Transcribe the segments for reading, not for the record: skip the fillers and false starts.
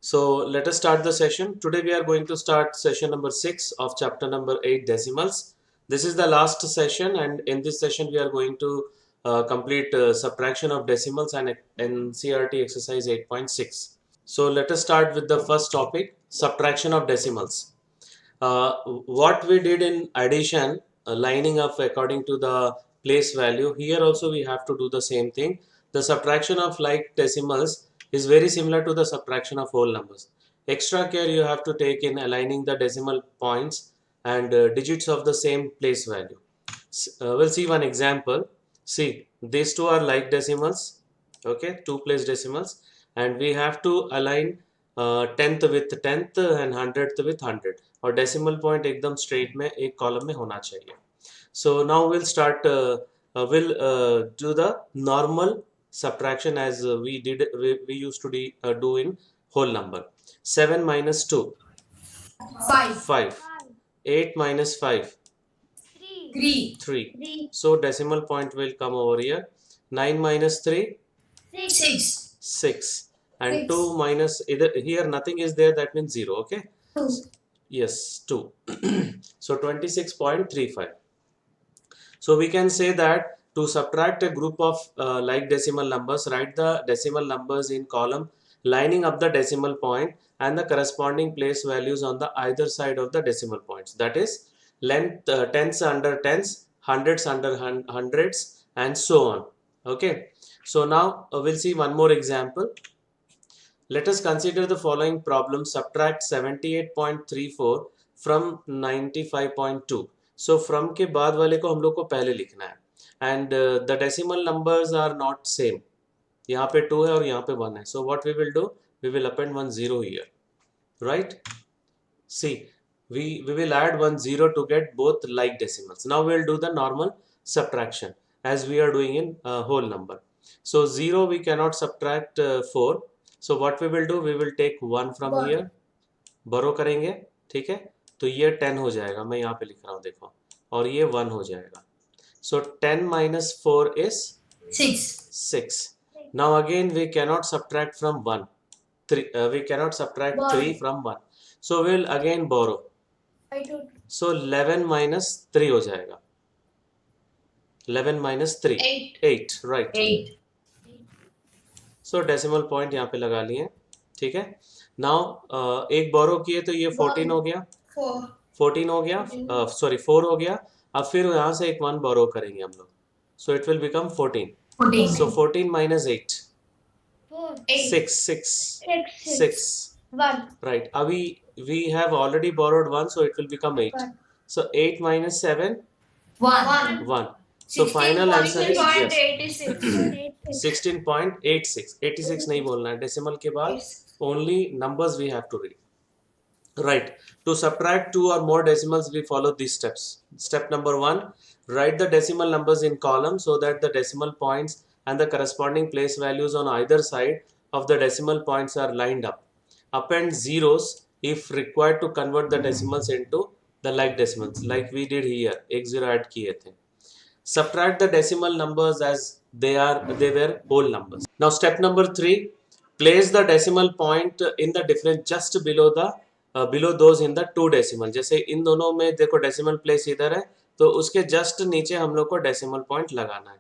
So let us start the session. Today we are going to start session number 6 of chapter number 8 decimals. This is the last session, and in this session we are going to complete subtraction of decimals and NCRT exercise 8.6. So let us start with the first topic, subtraction of decimals. What we did in addition, lining up according to the place value, here also we have to do the same thing. The subtraction of like decimals is very similar to the subtraction of whole numbers. Extra care you have to take in aligning the decimal points and digits of the same place value. We'll see one example. See, these two are like decimals, okay, two place decimals, and we have to align tenth with tenth and hundredth with hundred, और decimal point एकदम straight में एक column में होना चाहिए. So now we'll start. We'll do the normal subtraction as we used to do in whole number. 7 minus 2, 5. 8 minus 5, 3. So decimal point will come over here. 9 minus 3, 6. And 2 minus, here nothing is there, that means 0, okay? Yes, 2. So 26.35. So we can say that to subtract a group of like decimal numbers, write the decimal numbers in column lining up the decimal point and the corresponding place values on the either side of the decimal points. That is length, tens under tens, hundreds under hundreds, and so on. Okay. So now we'll see one more example. Let us consider the following problem. Subtract 78.34 from 95.2. So from के बाद वाले को हम लोग को पहले लिखना है. And the decimal numbers are not same. यहाँ पे 2 है और यहाँ पे 1 है. So what we will do? We will append 1 0 here. Right? See, we will add 1 0 to get both like decimals. Now we will do the normal subtraction as we are doing in whole number. So 0 we cannot subtract 4. So what we will do? We will take 1 from here. borrow करेंगे, ठीक है? तो ये 10 हो जाएगा. मैं यहाँ पे लिख रहा हूँ, देखो, और ये 1 हो जाएगा. So 10 minus 4 is 6. Now again we cannot subtract from 1. 3. We cannot subtract 3 from 1. So we will again borrow. So 11 minus 3 हो जाएगा. 11 minus 3. 8. Right. 8. So decimal point यहाँ पे लगा लिए, ठीक है? Now एक borrow किए तो ये 14 हो गया. 14 हो गया. Sorry, 4 हो गया. अब फिर यहाँ से एक 1 borrow करेंगे हम लोग. So it will become 14. So 14 minus 8. 6. 1. Right. Abhi we have already borrowed 1, so it will become 8. So 8 minus 7, 1. So final answer is yes. 16.86. 86 नहीं बोलना है. Decimal के बाद only numbers we have to read. Right. To subtract 2 or more decimals, we follow these steps. Step number 1, write the decimal numbers in column so that the decimal points and the corresponding place values on either side of the decimal points are lined up. Append zeros if required to convert the decimals into the like decimals, like we did here. एक 0 add किए थे. Subtract the decimal numbers as they were whole numbers. Now step number 3, place the decimal point in the difference just below the below those in the 2 decimal. जैसे इन दोनों में देखो decimal place इधर है, तो उसके just नीचे हम लोग को decimal point लगाना है.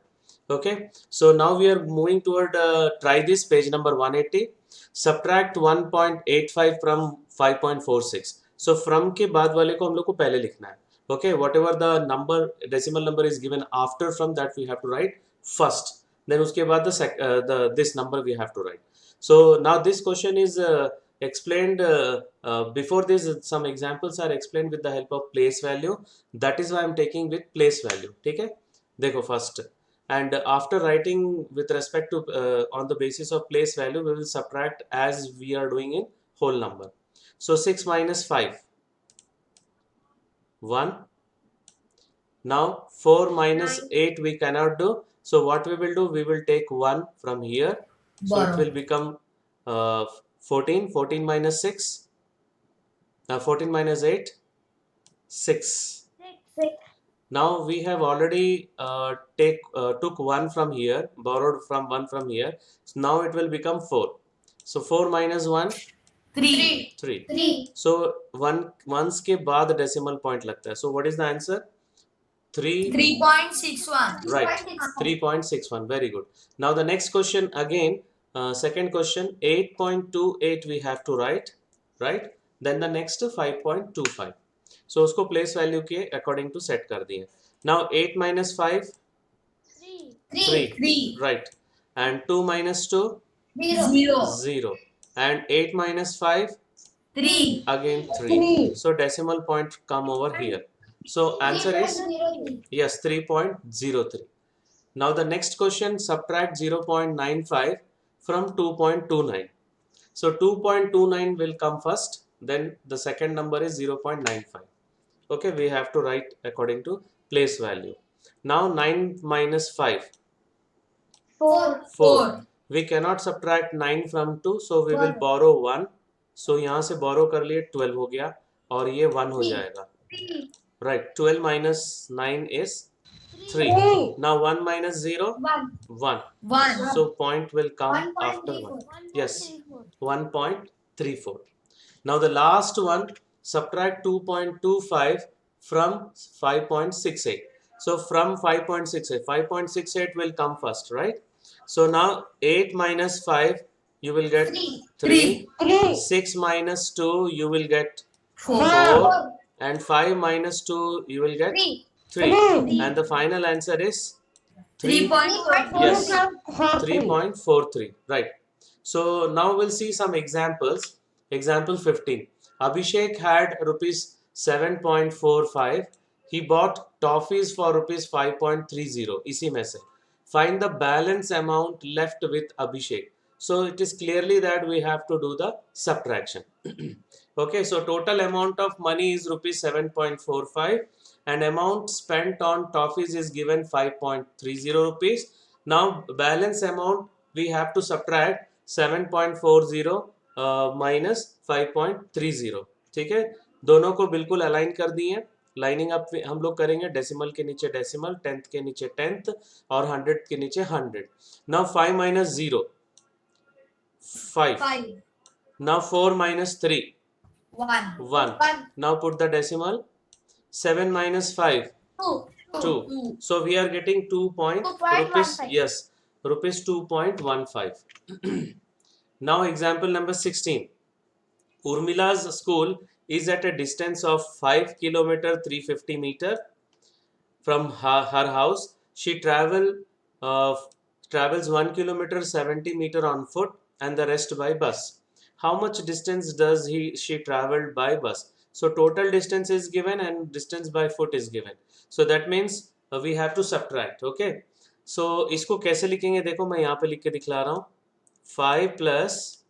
Okay, so now we are moving toward try this page number 180. Subtract 1.85 from 5.46. So from के बाद वाले को हम लोग को पहले लिखना है. Okay, whatever the number decimal number is given after from that we have to write first. Then उसके बाद this number we have to write. So now this question is explained before this. Some examples are explained with the help of place value. That is why I'm taking with place value. ठीक है? देखो first. And after writing with respect to on the basis of place value, we will subtract as we are doing in whole number. So 6 minus 5. 1. Now 4 minus 8 we cannot do. So what we will do? We will take 1 from here. So it will become 14. 14 minus 6. 14 minus 8. 6. Now we have already took 1 from here, borrowed from 1 from here. So now it will become 4. So 4 minus 1. 3. So ones के बाद decimal point लगता है. So what is the answer? 3.61. Right. 3.61. Very good. Now the next question again. Second question. 8.28 we have to write. Right. Then the next 5.25. So उसको place value के according to set कर दिए. Now 8 minus 5. 3. Right. And 2 minus 2. 0. And 8 minus 5. 3. Again 3. So decimal point come over here. So answer is yes, 3.03. Now the next question, subtract 0.95 from 2.29. So 2.29 will come first, then the second number is 0.95. Okay, we have to write according to place value. Now 9 minus 5. 4. We cannot subtract 9 from 2, so we will borrow 1. So यहाँ से borrow कर लिए 12 हो गया और ये 1 हो जाएगा. Right, 12 minus 9 is 3. Now 1 minus 0? 1. So point will come after 1. Yes, 1.34. Now the last one, subtract 2.25 from 5.68. So from 5.68, 5.68 will come first, right? So now 8 minus 5, you will get 3. 6 minus 2, you will get 4. And 5 minus 2, you will get 3. And the final answer is 3.43. Yes, 3.43. Right. So now we'll see some examples. Example 15. Abhishek had rupees 7.45. He bought toffees for rupees 5.30. इसी में से. Find the balance amount left with Abhishek. So it is clearly that we have to do the subtraction. Okay, so total amount of money is rupees 7.45 and amount spent on toffees is given 5.30 rupees. Now balance amount we have to subtract 7.40 minus 5.30. ठीक है, दोनों को बिल्कुल align कर दिए. Lining up हम लोग करेंगे, डेसिमल के नीचे डेसिमल, टेंथ के नीचे टेंथ और 100 के नीचे 100. Now 5 minus 0, 5. Now 4 minus 3, 1. Now put the decimal. 7 minus 5, 2. So we are getting 2 point rupees. Yes, rupees 2.15. Now example number 16. Urmila's school is at a distance of 5 km 350 meter from her house. She travels 1 km 70 meter on foot and the rest by bus. How much distance does she traveled by bus? So total distance is given and distance by foot is given. So that means we have to subtract. Okay. So इसको कैसे लिखेंगे, देखो मैं यहाँ पे लिख के दिखला रहा हूँ. 5 plus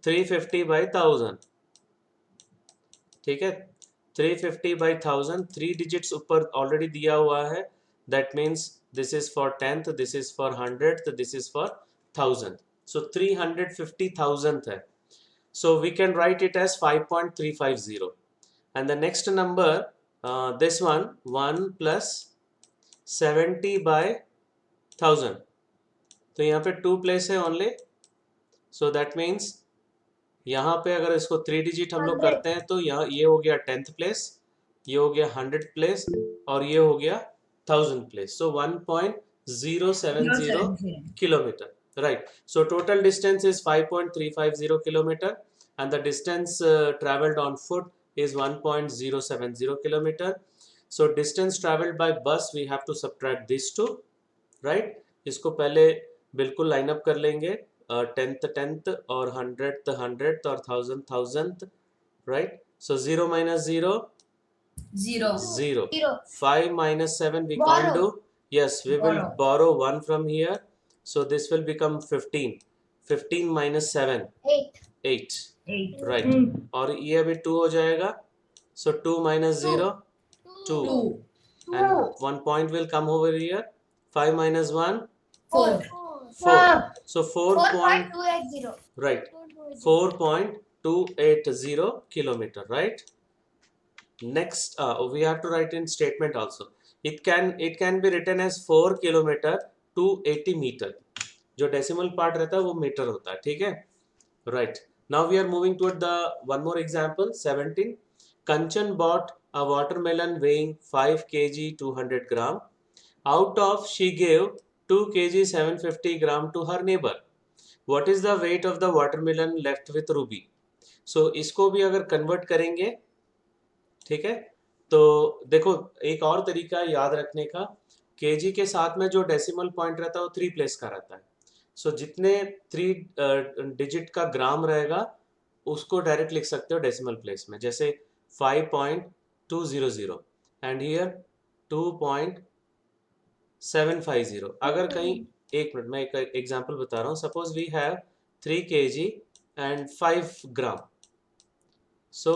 350 by 1000. ठीक है, 350 by 1000. 3 digits ऊपर ऑलरेडी दिया हुआ है. That means this is for 10th, this is for 100th, this is for 1000. So 350,000 है. So we can write it as 5.350. And the next number, this one, 1 plus 70 by 1000. तो यहाँ पे 2 place है only. So that means यहाँ पे अगर इसको 3 digit हम लोग करते हैं तो यहाँ ये हो गया 10th place, ये हो गया 100th place और ये हो गया 1000 place. So 1.070 kilometer. Right. So total distance is 5.350 kilometer and the distance traveled on foot is 1.070 kilometer. So distance traveled by bus we have to subtract these two. Right. इसको पहले बिल्कुल line up कर लेंगे. 10th और 100th और 1000th. Right. So 0 minus 0, 0. 5 minus 7 we can't do. Yes, we will borrow 1 from here. So this will become 15. 15 minus 7, 8. Right. और ये अभी 2 हो जाएगा. So 2 minus 0, 2. And 1 point will come over here. 5 minus 1, 4. So 4.280. Right. 4.280 kilometer. Right. Next, we have to write in statement also. It can be written as 4 kilometer 280 meter. जो decimal part रहता है वो metre होता है. ठीक है. Right. Now we are moving toward the one more example, 17. Kanchan bought a watermelon weighing 5 kg 200 gram. Out of she gave 2 kg 750 gram to her neighbor. What is the weight of the watermelon left with Ruby? So इसको भी अगर convert करेंगे, ठीक है, तो देखो एक और तरीका याद रखने का, केजी के साथ में जो डेसिमल पॉइंट रहता है वो 3 प्लेस का रहता है. सो जितने 3 डिजिट का ग्राम रहेगा उसको डायरेक्ट लिख सकते हो डेसिमल प्लेस में, जैसे 5.200 एंड हियर 2.750. अगर कहीं, एक मिनट मैं एक एग्जांपल बता रहा हूँ. Suppose we have 3 kg and 5 gram. So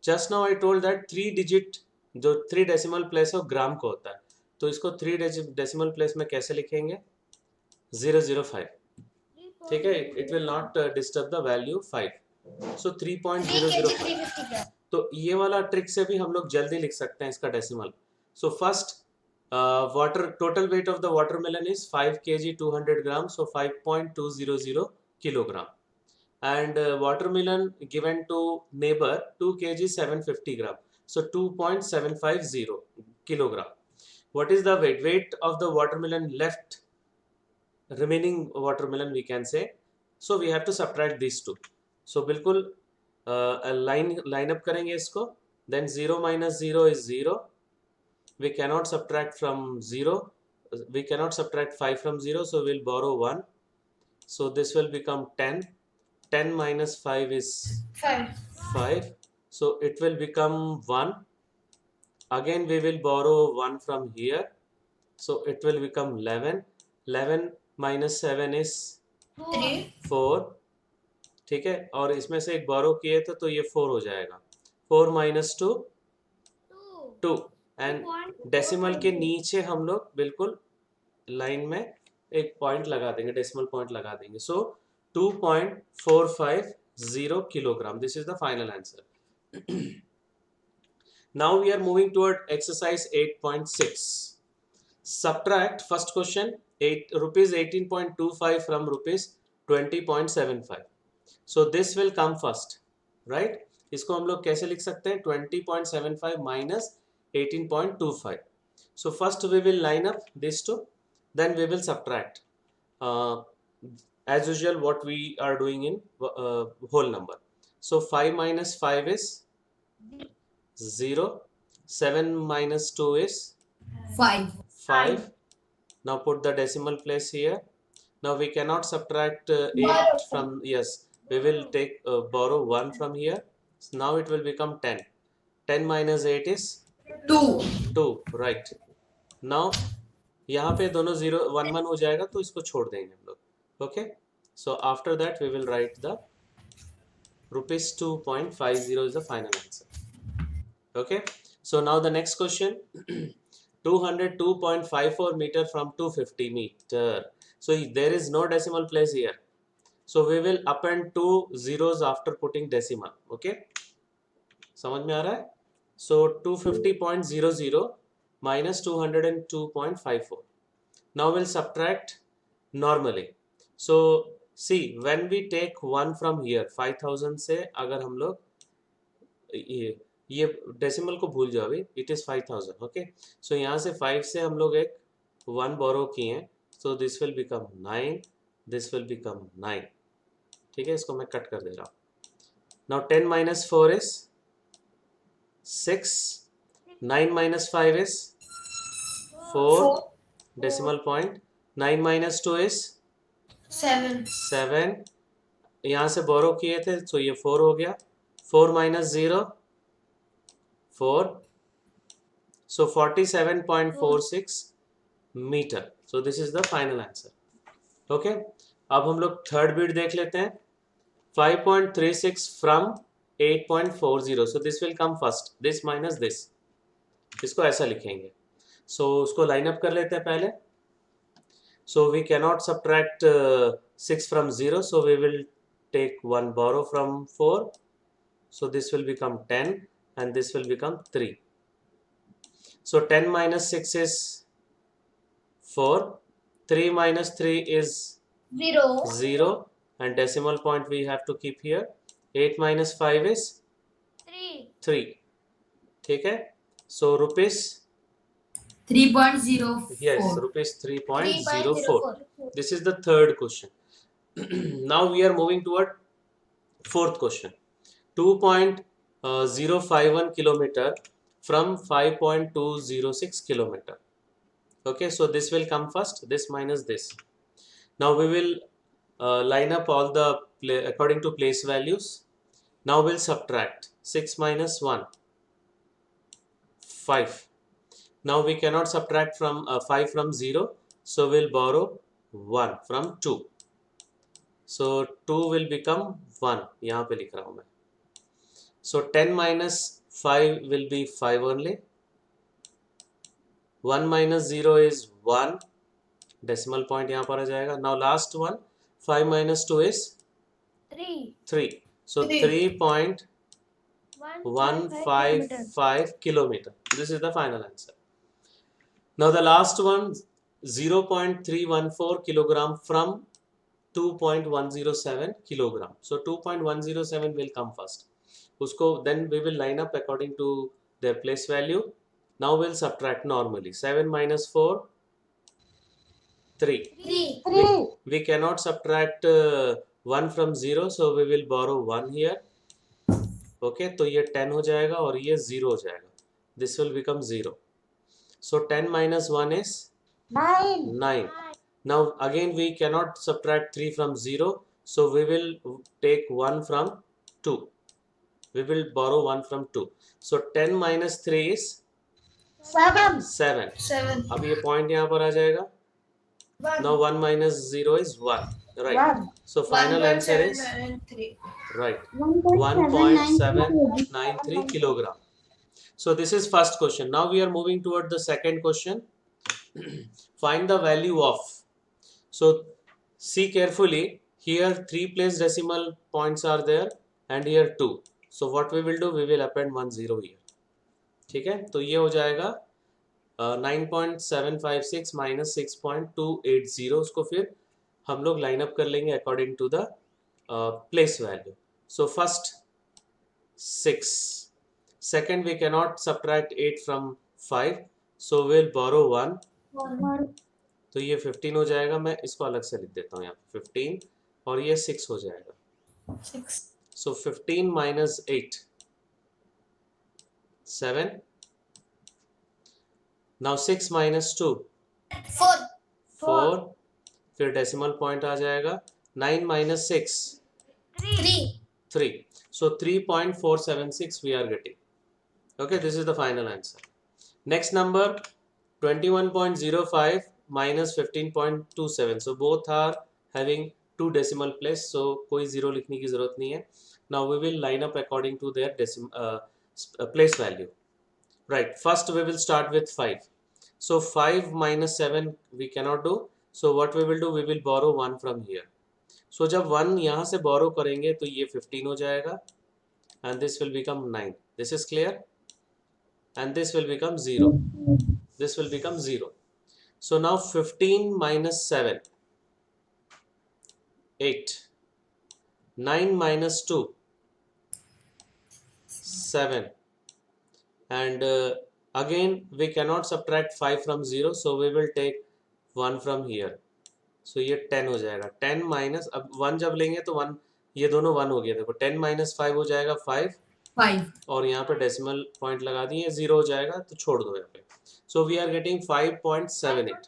just now I told that 3 digit जो 3 डेसिमल प्लेस है वो ग्राम को होता है, तो इसको 3 डेसिमल प्लेस में कैसे लिखेंगे? 005. ठीक है, it will not disturb the value 5. सो 3.005. तो ये वाला ट्रिक से भी हम लोग जल्दी लिख सकते हैं इसका decimal. So first water total weight of the watermelon is 5 kg 200 gram, so 5.200 kilogram. And watermelon given to neighbor 2 kg 750 gram, so 2.750 kilogram. What is the weight of the watermelon left, remaining watermelon we can say? So we have to subtract these two. So बिल्कुल line up करेंगे इसको. Then 0 minus 0 is 0. We cannot subtract from 0. We cannot subtract 5 from 0, so we'll borrow 1. So this will become 10. 10 minus 5 is 5. So it will become 1. Again we will borrow 1 from here. So it will become 11. 11 minus 7 is 4. ठीक है, और इसमें से एक बोरो किए थे तो ये 4 हो जाएगा. 4 minus 2 2. एंड डेसिमल के नीचे हम लोग बिल्कुल लाइन में एक पॉइंट लगा देंगे, डेसिमल पॉइंट लगा देंगे. सो 2.450 kilogram. This is the final answer. Now we are moving toward exercise 8.6. Subtract, first question, rupees 18.25 from rupees 20.75. So this will come first, right? इसको हम लोग कैसे लिख सकते हैं? 20.75 minus 18.25. So first we will line up these two, then we will subtract. As usual what we are doing in whole number. So 5 minus 5 is 0. 7 minus 2 is 5. Now put the decimal place here. Now we cannot subtract 8 from, yes, we will take borrow 1 from here. So now it will become 10. 10 minus 8 is 2, right? Now यहाँ पे दोनों 0 1 1 हो जाएगा तो इसको छोड़ देंगे हम लोग. Okay, so after that we will write the rupees 2.50 is the final answer. Okay, so now the next question. 202.54 meter from 250 meter. So there is no decimal place here, so we will append 2 zeros after putting decimal. Okay, समझ में आ रहा है? So 250.00 minus 202.54. now we'll subtract normally. So see, when we take 1 from here, 5000 से अगर हम लोग ये decimal को भूल जाओ अभी, इट इज 5000. ओके, सो यहाँ से 5 से हम लोग एक 1 बोरो किए हैं, so this will become 9, this will become 9. ठीक है, इसको मैं कट कर दे रहा हूँ. Now 10 minus 4 is 6. 9 minus 5 is 4. Decimal point. 9 minus 2 is 7. यहाँ से बोरो किए थे तो ये 4 हो गया. 4 minus 0 4. So 47.46 meter. So this is the final answer. Okay, अब हम लोग थर्ड बिट देख लेते हैं. 5.36 from 8.40. So this will come first. This minus this. इसको ऐसा लिखेंगे. So उसको लाइन अप कर लेते हैं पहले. So we cannot subtract 6 from 0. So we will take 1 borrow from 4. So this will become 10 and this will become 3. So 10 minus 6 is 4. 3 minus 3 is 0 and decimal point we have to keep here. 8 minus 5 is 3. ठीक है, so rupees, 3.04. yes, rupees 3.04. This is the third question. Now we are moving toward fourth question. 2.051 kilometer from 5.206 kilometer. Okay, so this will come first, this minus this. Now we will line up all the according to place values. Now we'll subtract 6 minus 1, 5. Now we cannot subtract from 5 from 0, so we'll borrow 1 from 2. So 2 will become 1. यहाँ पे लिख रहा हूँ मैं. So 10 minus 5 will be 5 only. 1 minus 0 is 1. Decimal point यहाँ पर आ जाएगा. Now last one, 5 minus 2 is 3. So 3.155 kilometer. This is the final answer. Now the last one, 0.314 kilogram from 2.107 kilogram. So 2.107 will come first. Usko then we will line up according to their place value. Now we'll subtract normally. 7 minus 4, 3. We cannot subtract 1 from 0, so we will borrow 1 here. Okay, तो ये 10 हो जाएगा और ये 0 हो जाएगा. This will become 0. So 10 minus 1 is 9. Now again we cannot subtract 3 from 0, so we will take 1 from 2. We will borrow 1 from 2. So 10 minus 3 is 7. अब ये point यहाँ पर आ जाएगा. Now 1 minus 0 is 1. Right. So final answer is right. 1.793 kilogram. So this is first question. Now we are moving toward the second question. Find the value of. So see carefully. Here 3 place decimal points are there and here 2. So what we will do? We will append 1 0 here. ठीक है, तो ये हो जाएगा 9.756 minus 6.280. उसको फिर हम लोग लाइन अप कर लेंगे according to the place value. So first 6. Second we cannot subtract 8 from 5, so will borrow 1. तो ये 15 हो जाएगा. मैं इसको अलग से लिख देता हूँ यहाँ पे 15 और ये 6 हो जाएगा. सो 15 minus 8, 7. Now 6 minus 2, 4. फिर डेसिमल पॉइंट आ जाएगा. 9 minus 6, 3. So 3.476 we are getting. Okay, this is the final answer. Next number 21.05 minus 15.27. So both are having 2 decimal place. So कोई zero लिखने की जरूरत नहीं है. Now we will line up according to their place value. Right, first we will start with 5. So 5 minus 7 we cannot do. So what we will do? We will borrow 1 from here. So जब 1 यहाँ से borrow करेंगे तो ये 15 हो जाएगा and this will become 9. This is clear? And this will become 0. This will become 0. So now 15 minus 7, 8. 9 minus 2, 7. And again we cannot subtract 5 from 0, so we will take 1 from here. So ये 10 हो जाएगा. 10 minus, अब 1 जब लेंगे तो 1, ये दोनों 1 हो गया. देखो 10 minus 5 हो जाएगा 5 और यहाँ पे डेसिमल पॉइंट लगा दिए. 0 हो जाएगा तो छोड़ दो यहाँ पे. So we are getting 5.78.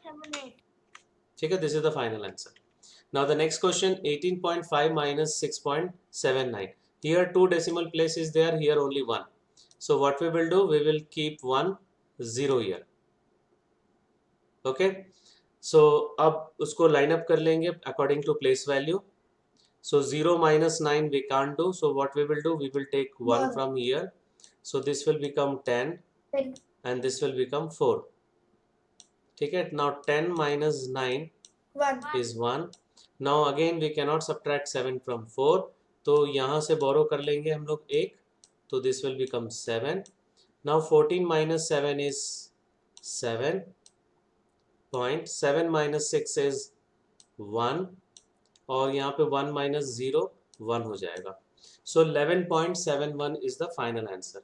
ठीक है, this is the final answer. Now the next question, 18.5 minus 6.79. Here 2 decimal place is there, here only 1. So what we will do? We will keep 1 0 here. Okay. So अब उसको line up कर लेंगे according to place value. So 0 minus 9 we can't do. So what we will do? We will take 1 from here. So this will become 10 and this will become 4. ठीक है. Now 10 minus 9 is 1. Now again we cannot subtract 7 from 4. तो यहाँ से borrow कर लेंगे हम लोग 1. So this will become 7. Now 14 minus 7 is 7. 7 minus 6 is 1. और यहाँ पे 1 minus 0, 1 हो जाएगा. So 11.71 is the final answer.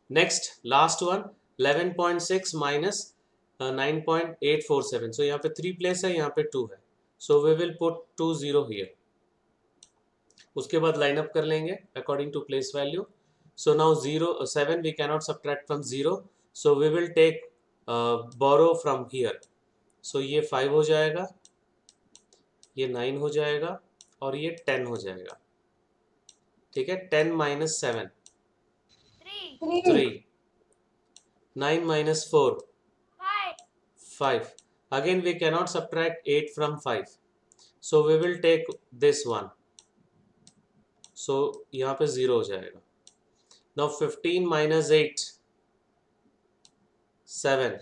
Next, last one, 11.6 minus 9.847. So यहाँ पे 3 प्लेस है, यहाँ पे 2 है. So we will put 2 0 here. उसके बाद लाइन अप कर लेंगे according to place value. So now 7 we cannot subtract from 0. So we will take borrow from here. So ये 5 हो जाएगा, ये 9 हो जाएगा और ये 10 हो जाएगा. ठीक है. 10 minus 7 3, 9 minus 4 5. Again we cannot subtract 8 from 5. So we will take this one. So यहाँ पे 0 हो जाएगा. Now 15 minus 8 7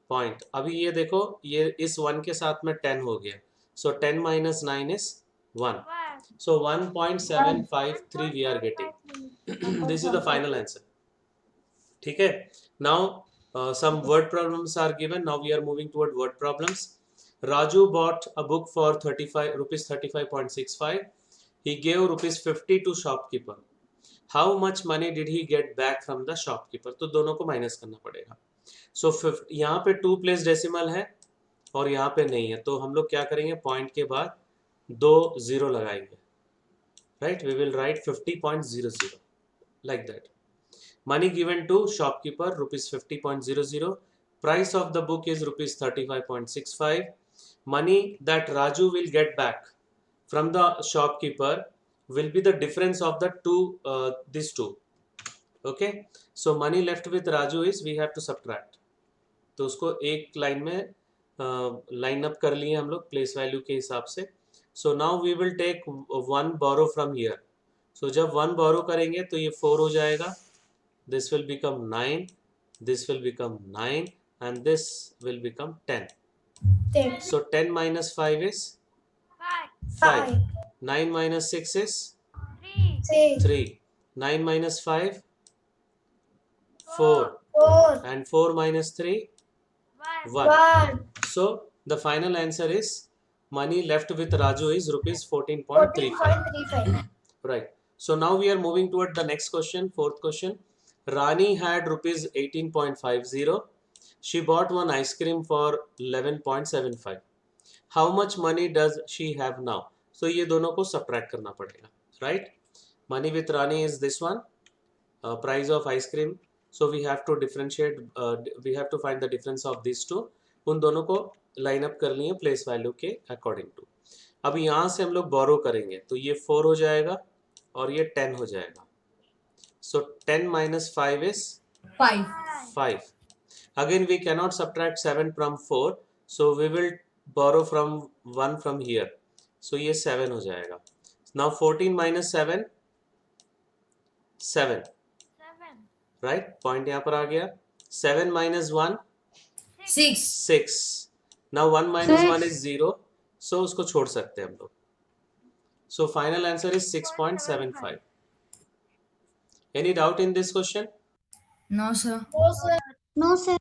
point. अभी ये देखो, ये इस 1 के साथ में 10 हो गया. So 10 minus 9 is 1. So 1.753 we are getting. This is the final answer. ठीक है. Now some word problems are given. Now we are moving toward word problems. Raju bought a book for rupees 35.65. He gave rupees 50 to shopkeeper. How much money did he get back from the shopkeeper? तो दोनों को minus करना पड़ेगा. So यहाँ पे 2 place decimal है और यहाँ पे नहीं है, तो हम लोग क्या करेंगे, पॉइंट के बाद 2 0 लगाएंगे. Right? We will write 50.00 like that. Money given to shopkeeper rupees 50.00. Price of the book is rupees 35.65. Money that Raju will get back from the shopkeeper will be the difference of the these two. Okay. So money left with Raju is we have to subtract. तो उसको एक line में line up कर लिए हम लोग place value के हिसाब से. So now we will take 1 borrow from here. So जब 1 borrow करेंगे तो ये 4 हो जाएगा. This will become 9. This will become 9 and this will become 10. So 10 minus 5 is 5. 9 minus 6 is 3. 9 minus 5 4. And 4 minus 3 1. So the final answer is money left with Raju is rupees 14.35. Right. So now we are moving toward the next question, fourth question. Rani had rupees 18.50. She bought one ice cream for 11.75. How much money does she have now? So ये दोनों को subtract करना पड़ेगा. Right? Money with Rani is this one. Price of ice cream. So we have to differentiate. We have to find the difference of these two. उन दोनों को line up कर लिए प्लेस वैल्यू के अकॉर्डिंग टू. अब यहाँ से हम लोग बोरो करेंगे तो ये 4 हो जाएगा और ये 10 हो जाएगा. So 10 minus 5 is 5. Again we cannot subtract 7 from 4. So we will borrow from 1 from here. So ये 7 हो जाएगा. Now 14 minus 7 7. Right? Point यहाँ पर आ गया. 7 minus 1 6. Now 1 minus 1 is 0. So उसको छोड़ सकते हैं हम लोग. So final answer is 6.75. Any doubt in this question? No, sir. No, sir.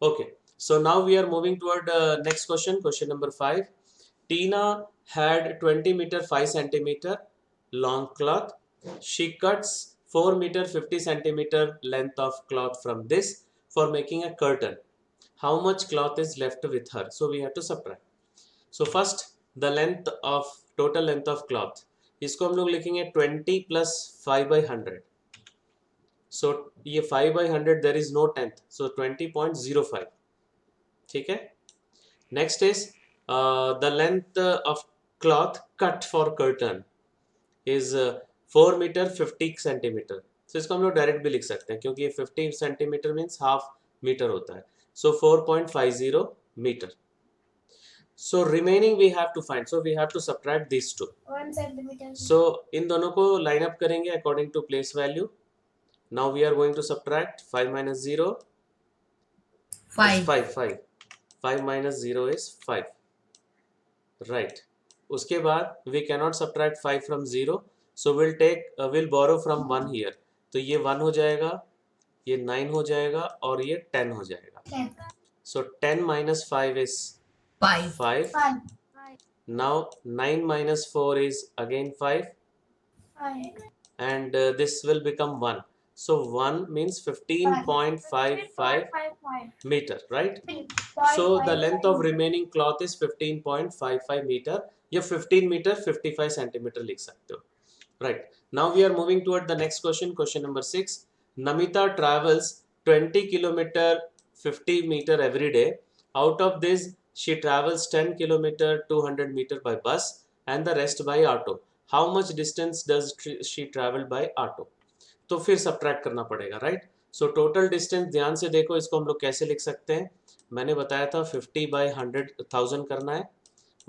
Okay. So now we are moving toward next question. Question number 5. Tina had 20 meter 5 centimeter long cloth. She cuts 4 meter 50 centimeter length of cloth from this for making a curtain. How much cloth is left with her? So we have to subtract. So first the length of total length of cloth. इसको हम लोग लिखेंगे 20 plus 5 by 100. So ये 5 by 100 there is no tenth. So 20.05. ठीक है. Next is the length of cloth cut for curtain is 4 meter 50 centimeter. So इसको हम लोग डायरेक्ट भी लिख सकते हैं क्योंकि ये 50 centimeter means half meter होता है. So 4.50 meter. So remaining we have to find. So we have to subtract these two. 1 centimeter. So इन दोनों को line up करेंगे according to place value. Now we are going to subtract 5 minus 0. 5. 5 minus 0 is 5. Right. उसके बाद we cannot subtract 5 from 0. So we'll borrow from 1 here. तो ये 1 हो जाएगा, ये 9 हो जाएगा और ये 10 हो जाएगा. 10. So 10 minus 5 is 5. 5. Now 9 minus 4 is again 5. and this will become 1. So 1 means 15.55 meter, right? So the length of remaining cloth is 15.55 meter. ये 15 meter 55 centimeter लिख सकते हो, right? Now we are moving toward the next question, question number 6. Namita travels 20 kilometer 50 meter every day. Out of this she travels 10 kilometer 200 meter by bus and the rest by auto. How much distance does she travel by auto? तो फिर subtract करना पड़ेगा, right? So total distance ध्यान से देखो, इसको हम लोग कैसे लिख सकते हैं? मैंने बताया था 50 बाई 100,000 करना है.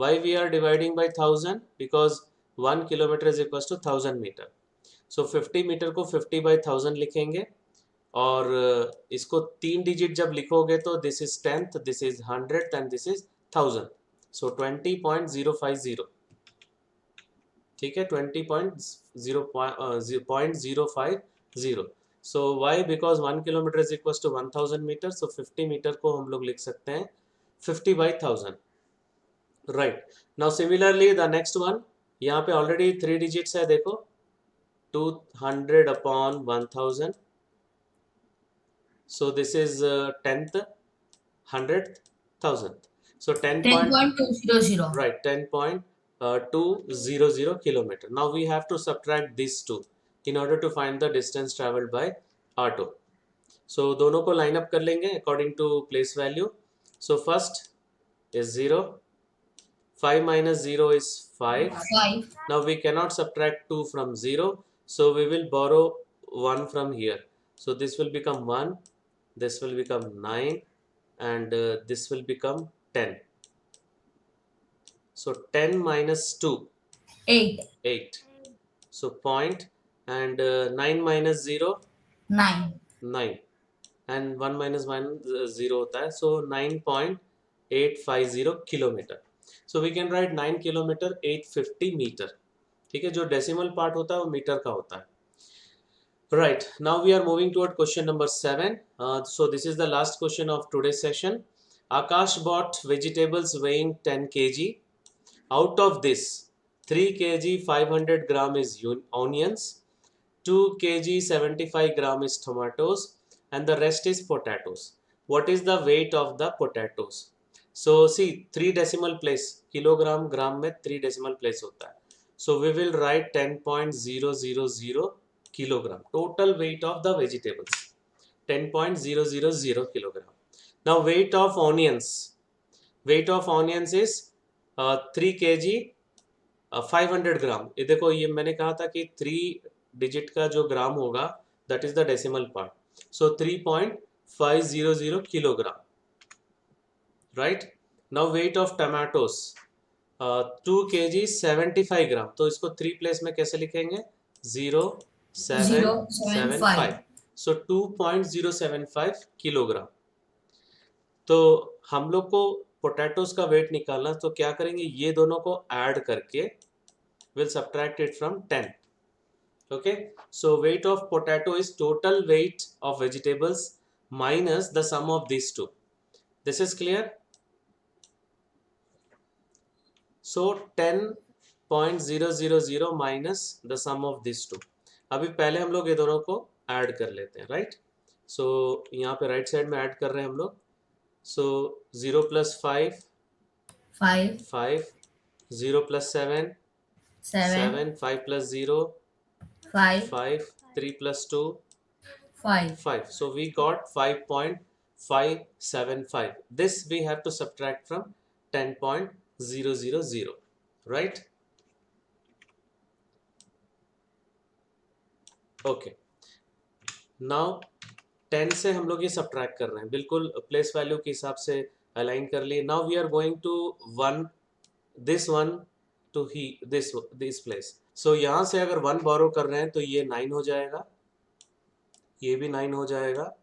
Why we are dividing by 1000? Because 1 kilometre is equal to 1000 metre. So 50 metre को 50 बाई 1000 लिखेंगे और इसको 3 डिजिट जब लिखोगे तो this is 10th, this is 100 and this is 1000. So 20.050, ठीक है, 20.050. So why? Because 1 kilometre is equal to 1000 metre. So 50 metre को हम लोग लिख सकते हैं 50 by 1000, right? Now similarly the next one, यहाँ पे ऑलरेडी 3 डिजिट्स है, देखो 200 upon 1000. So this is 10th, 100th, 1000. So 10.200. right, 10.200 kilometer. Now we have to subtract these two in order to find the distance traveled by auto. So दोनों को line up कर लेंगे according to place value. So first is 0. 5 minus 0 is 5. 5. Now we cannot subtract 2 from 0. So we will borrow 1 from here. So this will become 1. This will become 9. And this will become 10. So 10 minus 2. 8. 8. So point, and 9 minus 0. 9. 9. And 1 minus 1 0 होता है. So 9.850 kilometer. So we can write 9 kilometer 850 meter. ठीक है, जो decimal part होता है वो metre का होता है. Right, now we are moving toward question number 7. So this is the last question of today's session. Akash bought vegetables weighing 10 kg. Out of this, 3 kg 500 gram is onions, 2 kg 75 gram is tomatoes, and the rest is potatoes. What is the weight of the potatoes? So see, 3 decimal place, kilogram, gram में 3 decimal place होता है. So we will write 10.000 kilogram. Total weight of the vegetables, 10.000 kilogram. Now weight of onions. Weight of onions is 3 kg 500 ग्राम. ये देखो, ये मैंने कहा था कि 3 डिजिट का जो ग्राम होगा that is the decimal part. So 3.500 kilogram, right? Now weight of tomatoes, 2 kg 75 ग्राम. तो इसको 3 प्लेस में कैसे लिखेंगे? 0.775. So 2.075 kilogram. तो हम लोग को पोटैटोज का वेट निकालना, तो क्या करेंगे? ये दोनों को ऐड करके will subtract it from 10. Okay, so weight of potato is total weight of vegetables minus the sum of this two. This is clear? So 10.000 minus the sum of this two. अभी पहले हम लोग ये दोनों को add कर लेते हैं, राइट? सो यहाँ पे राइट साइड में ऐड कर रहे हैं हम लोग. So 0 plus 5, 5, 0 plus 7, 7, 5 plus 0, 5, 3 plus 2, 5. So we got 5.575. This we have to subtract from 10.000, right? Okay. Now 10 से हम लोग ये सब्ट्रैक्ट कर रहे हैं, बिल्कुल प्लेस वैल्यू के हिसाब से अलाइन कर लिए. Now we are going to this one to this place. So यहाँ से अगर 1 बोरो कर रहे हैं तो ये 9 हो जाएगा, ये भी 9 हो जाएगा,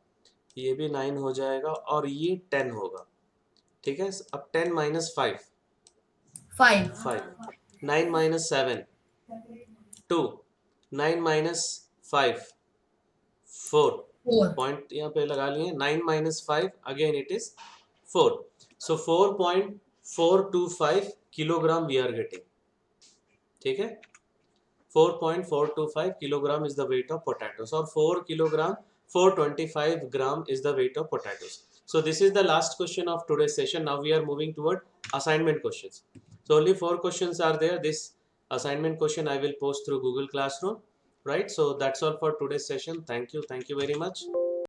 ये भी 9 हो जाएगा, और ये 10 होगा. ठीक है, अब 10 माइनस 5, 9 माइनस 7, 2, 9 माइनस 5, 4. पॉइंट यहाँ पे लगा लिए. 9 minus 5, again it is 4. So 4.425 kilogram we are getting. ठीक है, 4.425 kilogram is the weight of potatoes, or 4 kilogram 425 gram is the weight of potatoes. So this is the last question of today's session. Now we are moving toward assignment questions. So only 4 questions are there. This assignment question I will post through Google Classroom, right? So that's all for today's session. Thank you very much.